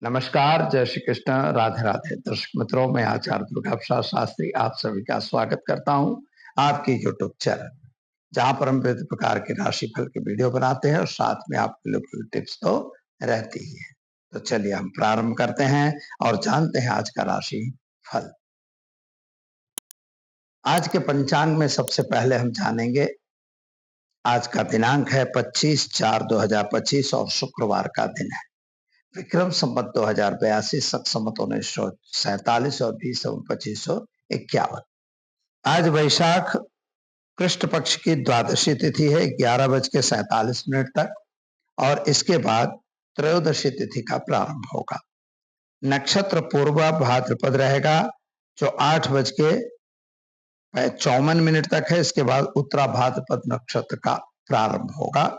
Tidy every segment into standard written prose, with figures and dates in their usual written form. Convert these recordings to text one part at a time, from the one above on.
नमस्कार, जय श्री कृष्ण, राधे राधे। दर्शक मित्रों, मैं आचार्य दुर्गा प्रसाद शास्त्री आप सभी का स्वागत करता हूं आपके यूट्यूब चैनल, जहां पर हम विविध प्रकार के राशि फल के वीडियो बनाते हैं और साथ में आपके लिए टिप्स तो रहती ही है। तो चलिए हम प्रारंभ करते हैं और जानते हैं आज का राशि फल। आज के पंचांग में सबसे पहले हम जानेंगे, आज का दिनांक है 25/4/2025 और शुक्रवार का दिन है। विक्रम संवत 2082, शक संवत 1947 और बी संवत 2551। आज वैशाख कृष्ण पक्ष की द्वादशी तिथि है 11:47 तक और इसके बाद त्रयोदशी तिथि का प्रारंभ होगा। नक्षत्र पूर्वा भाद्रपद रहेगा जो 8:54 तक है। इसके बाद उत्तरा भाद्रपद नक्षत्र का प्रारंभ होगा।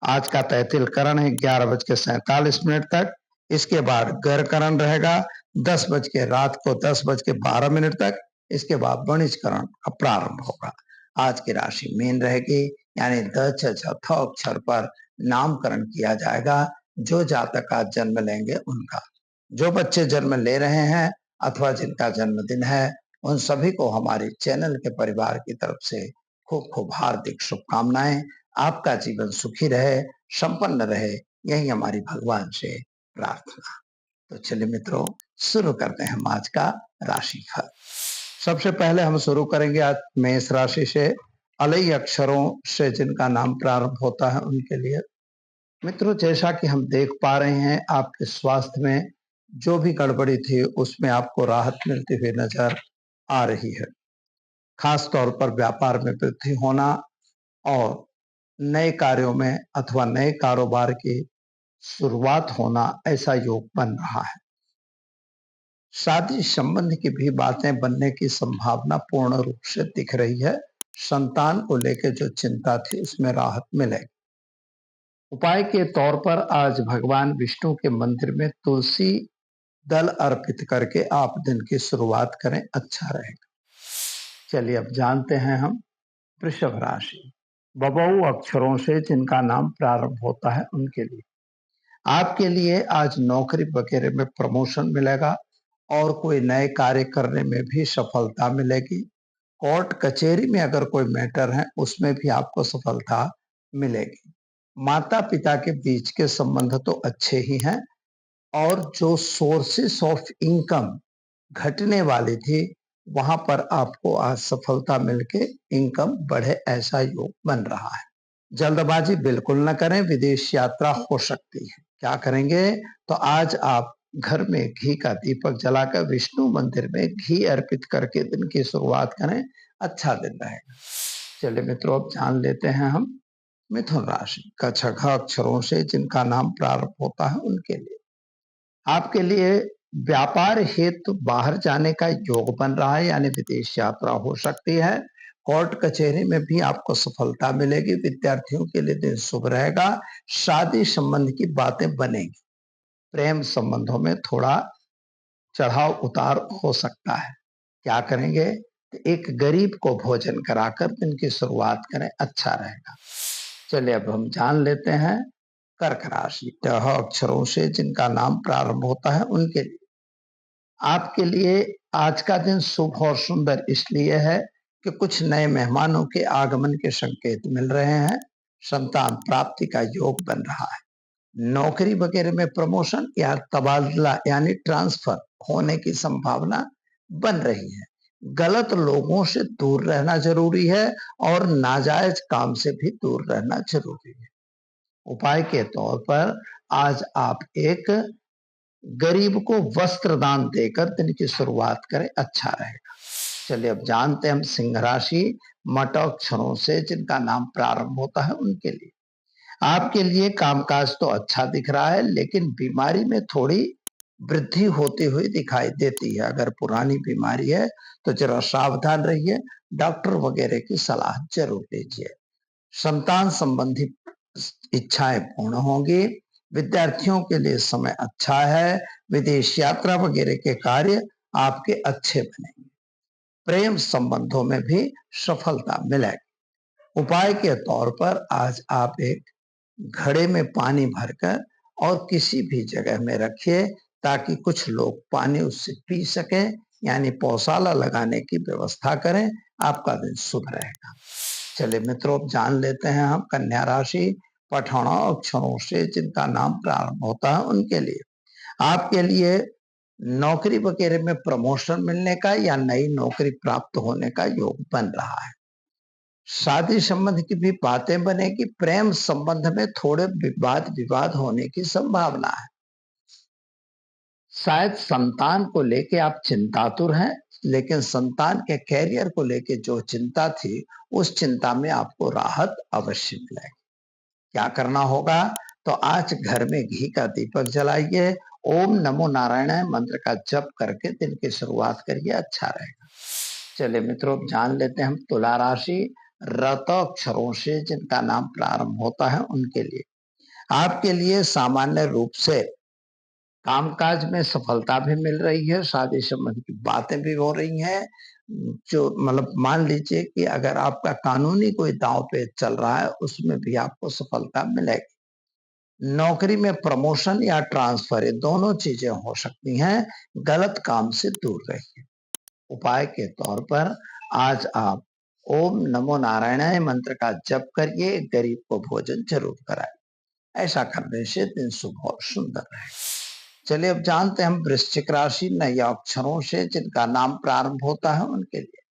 आज का तैतिल करण है 11:47 तक। इसके बाद गर करण रहेगा 10:12 तक। इसके बाद वणिज करण का प्रारंभ होगा। आज की राशि मीन रहेगी, यानी द छ झ थ अक्षर पर नामकरण किया जाएगा। जो जातक आज जन्म लेंगे उनका, जो बच्चे जन्म ले रहे हैं अथवा जिनका जन्मदिन है, उन सभी को हमारे चैनल के परिवार की तरफ से खूब खूब हार्दिक शुभकामनाएं। आपका जीवन सुखी रहे, संपन्न रहे, यही हमारी भगवान से प्रार्थना। तो चलिए मित्रों, शुरू करते हैं हम आज का राशिफल। सबसे पहले हम शुरू करेंगे आज मेष राशि से। अलई अक्षरों से जिनका नाम प्रारंभ होता है उनके लिए। मित्रों, जैसा कि हम देख पा रहे हैं, आपके स्वास्थ्य में जो भी गड़बड़ी थी उसमें आपको राहत मिलती हुई नजर आ रही है। खास तौर पर व्यापार में वृद्धि होना और नए कार्यों में अथवा नए कारोबार की शुरुआत होना, ऐसा योग बन रहा है। शादी संबंध की भी बातें बनने की संभावना पूर्ण रूप से दिख रही है। संतान को लेकर जो चिंता थी उसमें राहत मिलेगी। उपाय के तौर पर आज भगवान विष्णु के मंदिर में तुलसी दल अर्पित करके आप दिन की शुरुआत करें, अच्छा रहेगा। चलिए अब जानते हैं हम वृषभ राशि। बबऊ अक्षरों से जिनका नाम प्रारंभ होता है उनके लिए। आपके लिए आज नौकरी वगैरह में प्रमोशन मिलेगा और कोई नए कार्य करने में भी सफलता मिलेगी। कोर्ट कचहरी में अगर कोई मैटर है उसमें भी आपको सफलता मिलेगी। माता पिता के बीच के संबंध तो अच्छे ही हैं और जो सोर्सेस ऑफ इनकम घटने वाली थी वहां पर आपको आज सफलता मिलके इनकम बढ़े, ऐसा योग बन रहा है। जल्दबाजी बिल्कुल न करें, विदेश यात्रा हो सकती है। क्या करेंगे? तो आज आप घर में घी का दीपक जलाकर विष्णु मंदिर में घी अर्पित करके दिन की शुरुआत करें, अच्छा दिन रहेगा। चलिए मित्रों, अब जान लेते हैं हम मिथुन राशि। कछघ अक्षरों से जिनका नाम प्रारंभ होता है उनके लिए। आपके लिए व्यापार हेतु बाहर जाने का योग बन रहा है, यानी विदेश यात्रा हो सकती है। कोर्ट कचहरी में भी आपको सफलता मिलेगी। विद्यार्थियों के लिए दिन शुभ रहेगा। शादी संबंध की बातें बनेगी। प्रेम संबंधों में थोड़ा चढ़ाव उतार हो सकता है। क्या करेंगे? एक गरीब को भोजन कराकर दिन की शुरुआत करें, अच्छा रहेगा। चलिए अब हम जान लेते हैं कर्क राशि। टह अक्षरों से जिनका नाम प्रारंभ होता है उनके लिए। आपके लिए आज का दिन शुभ और सुंदर इसलिए है कि कुछ नए मेहमानों के आगमन के संकेत मिल रहे हैं। संतान प्राप्ति का योग बन रहा है। नौकरी वगैरह में प्रमोशन या तबादला यानी ट्रांसफर होने की संभावना बन रही है। गलत लोगों से दूर रहना जरूरी है और नाजायज काम से भी दूर रहना जरूरी है। उपाय के तौर पर आज आप एक गरीब को वस्त्र दान देकर दिन की शुरुआत करें, अच्छा रहेगा। चलिए अब जानते हैं हम सिंह राशि। मट अक्षरों से जिनका नाम प्रारंभ होता है उनके लिए। आपके लिए कामकाज तो अच्छा दिख रहा है, लेकिन बीमारी में थोड़ी वृद्धि होती हुई दिखाई देती है। अगर पुरानी बीमारी है तो जरा सावधान रहिए, डॉक्टर वगैरह की सलाह जरूर लीजिए। संतान संबंधी इच्छाएं पूर्ण होंगी। विद्यार्थियों के लिए समय अच्छा है। विदेश यात्रा वगैरह के कार्य आपके अच्छे बनेंगे। प्रेम संबंधों में भी सफलता मिलेगी। उपाय के तौर पर आज आप एक घड़े में पानी भरकर और किसी भी जगह में रखिए ताकि कुछ लोग पानी उससे पी सके, यानी पौशाला लगाने की व्यवस्था करें। आपका दिन शुभ रहेगा। चलिए मित्रों, अब जान लेते हैं हम कन्या राशि पठौना अक्षरों से जिनका नाम प्रारंभ होता है उनके लिए। आपके लिए नौकरी वगैरह में प्रमोशन मिलने का या नई नौकरी प्राप्त होने का योग बन रहा है। शादी संबंध की भी बातें बनेगी। प्रेम संबंध में थोड़े विवाद होने की संभावना है। शायद संतान को लेके आप चिंतातुर हैं, लेकिन संतान के कैरियर को लेके जो चिंता थी उस चिंता में आपको राहत अवश्य मिलेगी। क्या करना होगा? तो आज घर में घी का दीपक जलाइए, ओम नमो नारायण मंत्र का जप करके दिन की शुरुआत करिए, अच्छा रहेगा। चलिए मित्रों, जान लेते हैं हम तुला राशि रत अक्षरों से जिनका नाम प्रारंभ होता है उनके लिए। आपके लिए सामान्य रूप से कामकाज में सफलता भी मिल रही है, शादी संबंधी की बातें भी हो रही हैं। जो मतलब मान लीजिए कि अगर आपका कानूनी कोई दांव पे चल रहा है उसमें भी आपको सफलता मिलेगी। नौकरी में प्रमोशन या ट्रांसफर, ये दोनों चीजें हो सकती हैं। गलत काम से दूर रहिए। उपाय के तौर पर आज आप ओम नमो नारायणाय मंत्र का जप करिए, गरीब को भोजन जरूर कराएं। ऐसा करने से दिन शुभ और सुंदर रहेगा। चलिए अब जानते हैं हम वृश्चिक राशि नए अक्षरों से जिनका नाम प्रारंभ होता है उनके लिए।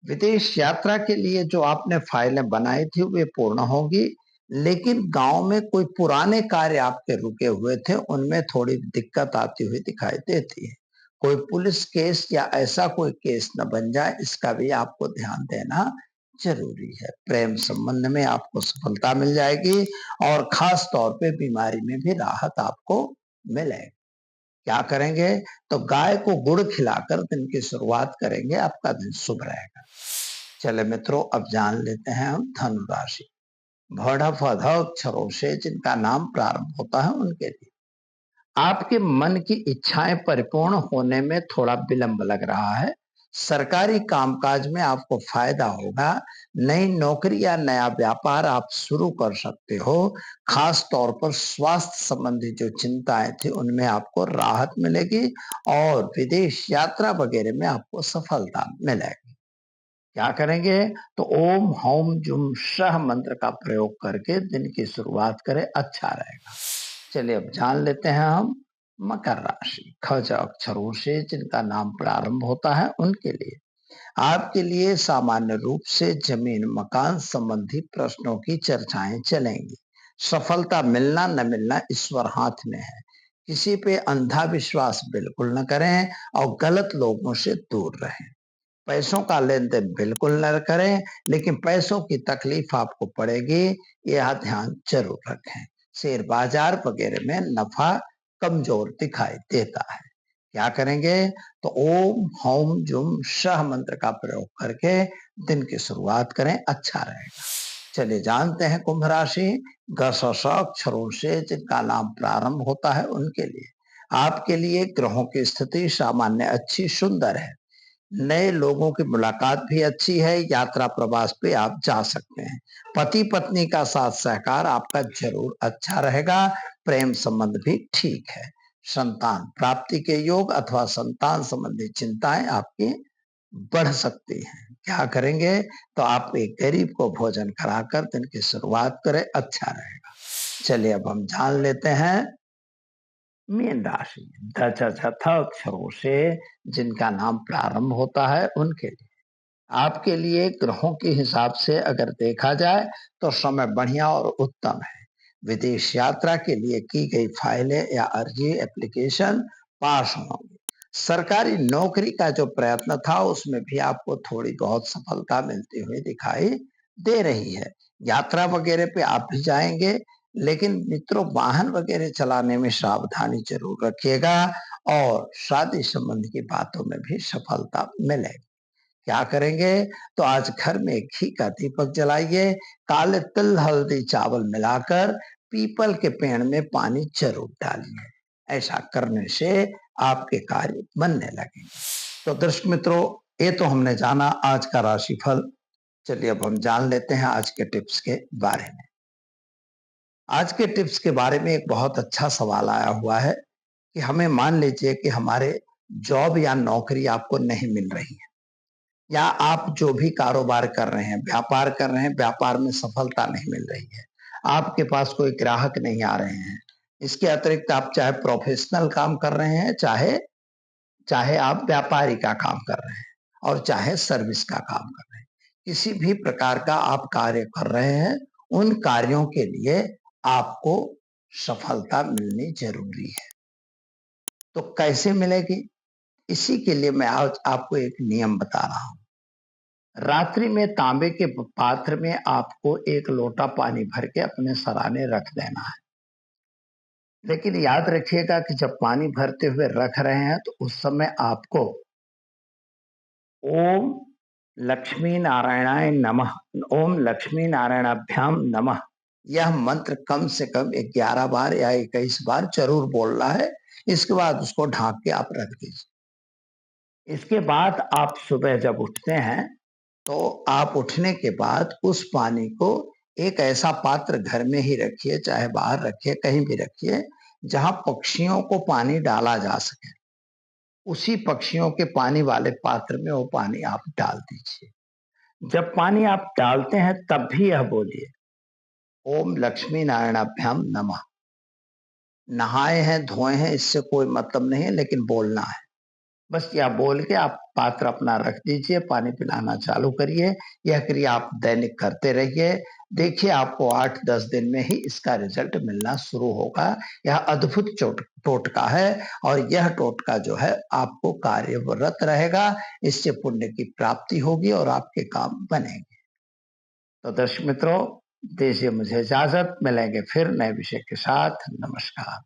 विदेश यात्रा के लिए जो आपने फाइलें बनाई थी वे पूर्ण होगी, लेकिन गांव में कोई पुराने कार्य आपके रुके हुए थे उनमें थोड़ी दिक्कत आती हुई दिखाई देती है। कोई पुलिस केस या ऐसा कोई केस न बन जाए, इसका भी आपको ध्यान देना जरूरी है। प्रेम संबंध में आपको सफलता मिल जाएगी और खास तौर पे बीमारी में भी राहत आपको मिलेगी। क्या करेंगे? तो गाय को गुड़ खिलाकर दिन की शुरुआत करेंगे, आपका दिन शुभ रहेगा। चले मित्रों, अब जान लेते हैं हम धनु राशि भड़फ अक्षरों से जिनका नाम प्रारंभ होता है उनके लिए। आपके मन की इच्छाएं परिपूर्ण होने में थोड़ा विलंब लग रहा है। सरकारी कामकाज में आपको फायदा होगा। नई नौकरी या नया व्यापार आप शुरू कर सकते हो। खास तौर पर स्वास्थ्य संबंधी जो चिंताएं थी उनमें आपको राहत मिलेगी और विदेश यात्रा वगैरह में आपको सफलता मिलेगी। क्या करेंगे? तो ओम हौम जुम शह मंत्र का प्रयोग करके दिन की शुरुआत करें, अच्छा रहेगा। चलिए अब जान लेते हैं हम मकर राशि खज अक्षरों से जिनका नाम प्रारंभ होता है उनके लिए। आपके लिए सामान्य रूप से जमीन मकान संबंधी प्रश्नों की चर्चाएं चलेंगी। सफलता मिलना न मिलना ईश्वर हाथ में है। किसी पे अंधा विश्वास बिल्कुल न करें और गलत लोगों से दूर रहें। पैसों का लेन देन बिल्कुल न करें, लेकिन पैसों की तकलीफ आपको पड़ेगी, यह ध्यान जरूर रखें। शेयर बाजार वगैरह में नफा कमजोर दिखाई देता है। क्या करेंगे? तो ओम हौम जुम शह मंत्र का प्रयोग करके दिन की शुरुआत करें, अच्छा रहेगा। चलिए जानते हैं कुंभ राशि गस अक्षरों से जिनका नाम प्रारंभ होता है उनके लिए। आपके लिए ग्रहों की स्थिति सामान्य अच्छी सुंदर है। नए लोगों की मुलाकात भी अच्छी है। यात्रा प्रवास पे आप जा सकते हैं। पति पत्नी का साथ सहकार आपका जरूर अच्छा रहेगा। प्रेम संबंध भी ठीक है। संतान प्राप्ति के योग अथवा संतान संबंधी चिंताएं आपकी बढ़ सकती हैं। क्या करेंगे? तो आप एक गरीब को भोजन कराकर दिन की शुरुआत करें, अच्छा रहेगा। चलिए अब हम जान लेते हैं मीन राशि अक्षरों से जिनका नाम प्रारंभ होता है उनके लिए। आपके लिए ग्रहों के हिसाब से अगर देखा जाए तो समय बढ़िया और उत्तम है। विदेश यात्रा के लिए की गई फाइलें या अर्जी एप्लीकेशन पास होंगी। सरकारी नौकरी का जो प्रयत्न था उसमें भी आपको थोड़ी बहुत सफलता मिलती हुई दिखाई दे रही है। यात्रा वगैरह पे आप भी जाएंगे, लेकिन मित्रों वाहन वगैरह चलाने में सावधानी जरूर रखिएगा और शादी संबंधी की बातों में भी सफलता मिलेगी। क्या करेंगे? तो आज घर में घी का दीपक जलाइए, काले तिल हल्दी चावल मिलाकर पीपल के पेड़ में पानी जरूर डालिए। ऐसा करने से आपके कार्य बनने लगेंगे। तो दर्शक मित्रों, ये तो हमने जाना आज का राशिफल। चलिए अब हम जान लेते हैं आज के टिप्स के बारे में। आज के टिप्स के बारे में एक बहुत अच्छा सवाल आया हुआ है कि हमें मान लीजिए कि हमारे जॉब या नौकरी आपको नहीं मिल रही है, या आप जो भी कारोबार कर रहे हैं, व्यापार कर रहे हैं, व्यापार में सफलता नहीं मिल रही है, आपके पास कोई ग्राहक नहीं आ रहे हैं। इसके अतिरिक्त आप चाहे प्रोफेशनल काम कर रहे हैं, चाहे चाहे आप व्यापारी का काम कर रहे हैं और चाहे सर्विस का काम कर रहे हैं। किसी भी प्रकार का आप कार्य कर रहे हैं, उन कार्यों के लिए आपको सफलता मिलनी ज़रूरी है। तो कैसे मिलेगी? इसी के लिए मैं आज आपको एक नियम बता रहा हूँ। रात्रि में तांबे के पात्र में आपको 1 लोटा पानी भर के अपने सराहने रख देना है। लेकिन याद रखिएगा कि जब पानी भरते हुए रख रहे हैं तो उस समय आपको ओम लक्ष्मी नारायणाय नमः, ओम लक्ष्मी नारायणाभ्याम नमः, यह मंत्र कम से कम 11 बार या 21 बार जरूर बोलना है। इसके बाद उसको ढांक के आप रख दीजिए। इसके बाद आप सुबह जब उठते हैं तो आप उठने के बाद उस पानी को एक ऐसा पात्र घर में ही रखिए, चाहे बाहर रखिए, कहीं भी रखिए, जहां पक्षियों को पानी डाला जा सके। उसी पक्षियों के पानी वाले पात्र में वो पानी आप डाल दीजिए। जब पानी आप डालते हैं तब भी यह बोलिए ओम लक्ष्मी नारायणाभ्याम नमः। नहाए हैं, धोए हैं, इससे कोई मतलब नहीं है, लेकिन बोलना है। बस यह बोल के आप पात्र अपना रख दीजिए, पानी पिलाना चालू करिए। यह क्रिया आप दैनिक करते रहिए। देखिए आपको 8-10 दिन में ही इसका रिजल्ट मिलना शुरू होगा। यह अद्भुत टोटका है और यह टोटका जो है आपको कार्यरत रहेगा। इससे पुण्य की प्राप्ति होगी और आपके काम बनेंगे। तो दर्शक मित्रों, दीजिए मुझे इजाजत, मिलेंगे फिर नए विषय के साथ। नमस्कार।